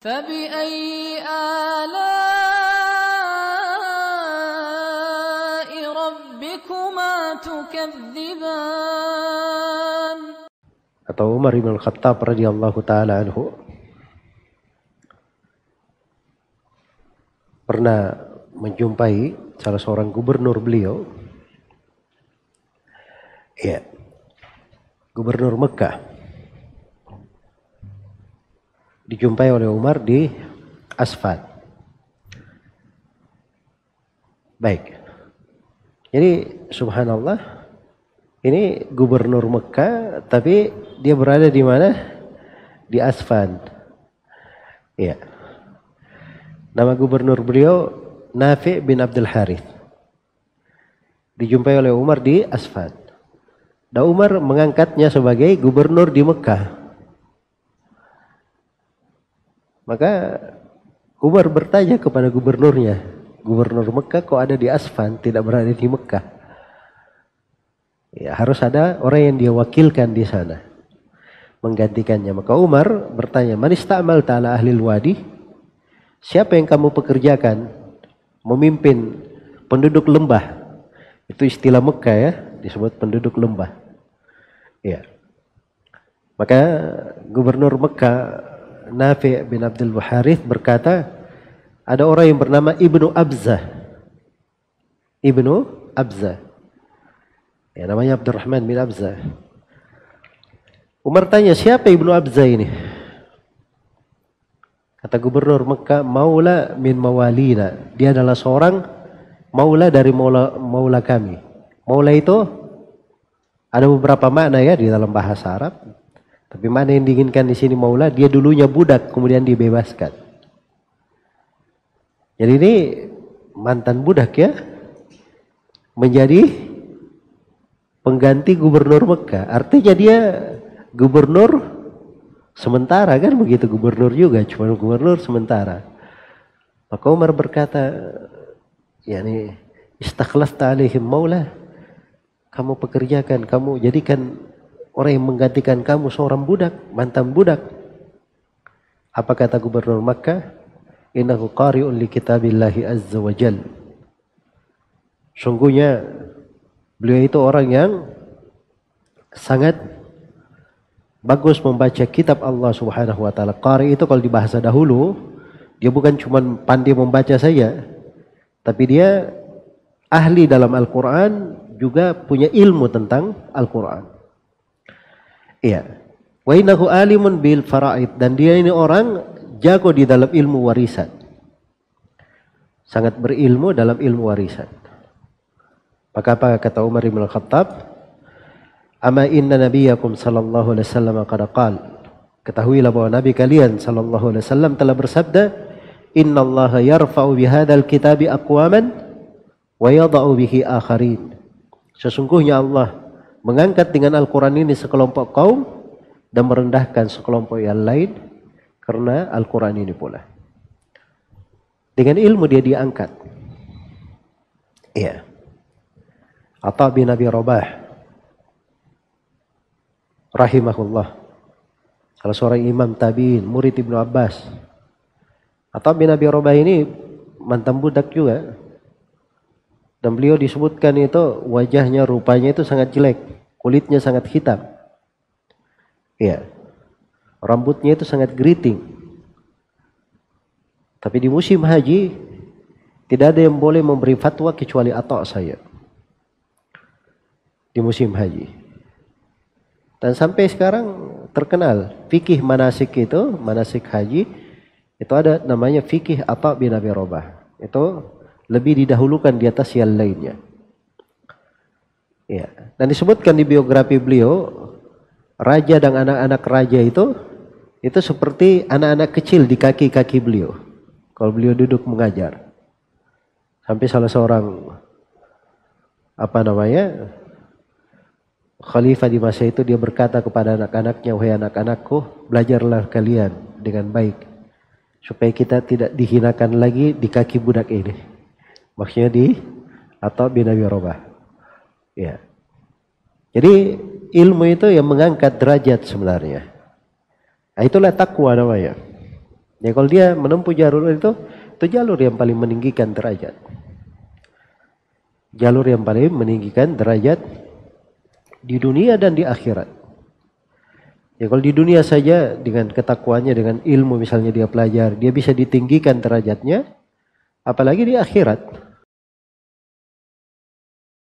فبأي آلاء ربكما تكذبان. Atau Umar bin Khattab radhiyallahu taala anhu pernah menjumpai salah seorang gubernur beliau, ya, gubernur Mekah. Dijumpai oleh Umar di Asfad. Baik. Jadi subhanallah, ini gubernur Mekah tapi dia berada di mana? Di Asfad. Ya. Nama gubernur beliau Nafi' bin Abdul Harith. Dijumpai oleh Umar di Asfad. Dan Umar mengangkatnya sebagai gubernur di Mekah. Maka Umar bertanya kepada gubernurnya, gubernur Mekah kok ada di Asfan, tidak berada di Mekah? Ya, harus ada orang yang dia wakilkan di sana, menggantikannya. Maka Umar bertanya, man ista'mal ta'ala ahlil wadi? Siapa yang kamu pekerjakan memimpin penduduk lembah? Itu istilah Mekah ya, disebut penduduk lembah. Ya. Maka gubernur Mekah Nafi' bin Abdul Harith berkata, ada orang yang bernama Ibnu Abzah. Ibnu Abzah. Ya, namanya Abdurrahman bin Abzah. Umar tanya, siapa Ibnu Abzah ini? Kata gubernur Mekah, maula min mawalina. Dia adalah seorang maula dari maula kami. Maula itu ada beberapa makna ya di dalam bahasa Arab. Tapi mana yang diinginkan di sini maula, dia dulunya budak kemudian dibebaskan. Jadi ini mantan budak ya, menjadi pengganti gubernur Mekah. Artinya dia gubernur sementara kan begitu, gubernur juga, cuma gubernur sementara. Maka Umar berkata, yani istakhlafta alaihim maula, kamu pekerjakan, kamu jadikan orang yang menggantikan kamu seorang budak, mantan budak. Apa kata gubernur Makkah? Innahu qari'un li kitabillahi azza wa jal. Sungguhnya beliau itu orang yang sangat bagus membaca kitab Allah Subhanahu wa taala. Qari itu kalau di bahasa dahulu, dia bukan cuma pandai membaca saja, tapi dia ahli dalam Al-Qur'an, juga punya ilmu tentang Al-Qur'an. Iya. Wa innahu alimun bil faraid, dan dia ini orang jago di dalam ilmu warisan. Sangat berilmu dalam ilmu warisan. Maka apa kata Umar bin Khattab? Ama inna nabiyakum sallallahu alaihi wasallam qad qala. Ketahuilah bahwa nabi kalian sallallahu alaihi wasallam telah bersabda, innallaha yarfa'u bihadzal kitabi aqwaman wa yadha'u bihi akharin. Sesungguhnya Allah mengangkat dengan Al-Quran ini sekelompok kaum dan merendahkan sekelompok yang lain karena Al-Quran ini pula. Dengan ilmu dia diangkat. Iya. Atha bin Abi Rabah rahimahullah, salah seorang imam tabi'in, murid Ibnu Abbas. Atha bin Abi Rabah ini mantan budak juga. Dan beliau disebutkan itu wajahnya, rupanya itu sangat jelek. Kulitnya sangat hitam. Iya. Rambutnya itu sangat geriting. Tapi di musim haji, tidak ada yang boleh memberi fatwa kecuali Atha saya. Di musim haji. Dan sampai sekarang terkenal. Fikih manasik itu, manasik haji, itu ada namanya fikih Atha bin Abi Rabah. Itu lebih didahulukan di atas yang lainnya. Ya. Dan disebutkan di biografi beliau, raja dan anak-anak raja itu seperti anak-anak kecil di kaki-kaki beliau. Kalau beliau duduk mengajar. Sampai salah seorang khalifah di masa itu dia berkata kepada anak-anaknya, wahai anak-anakku, belajarlah kalian dengan baik supaya kita tidak dihinakan lagi di kaki budak ini. Maksudnya di Atha bin Abi Rabah. Ya. Jadi ilmu itu yang mengangkat derajat sebenarnya. Nah, itulah takwa namanya. Ya kalau dia menempuh jalur itu jalur yang paling meninggikan derajat. Jalur yang paling meninggikan derajat di dunia dan di akhirat. Ya kalau di dunia saja dengan ketakwaannya, dengan ilmu misalnya dia pelajari, dia bisa ditinggikan derajatnya, apalagi di akhirat.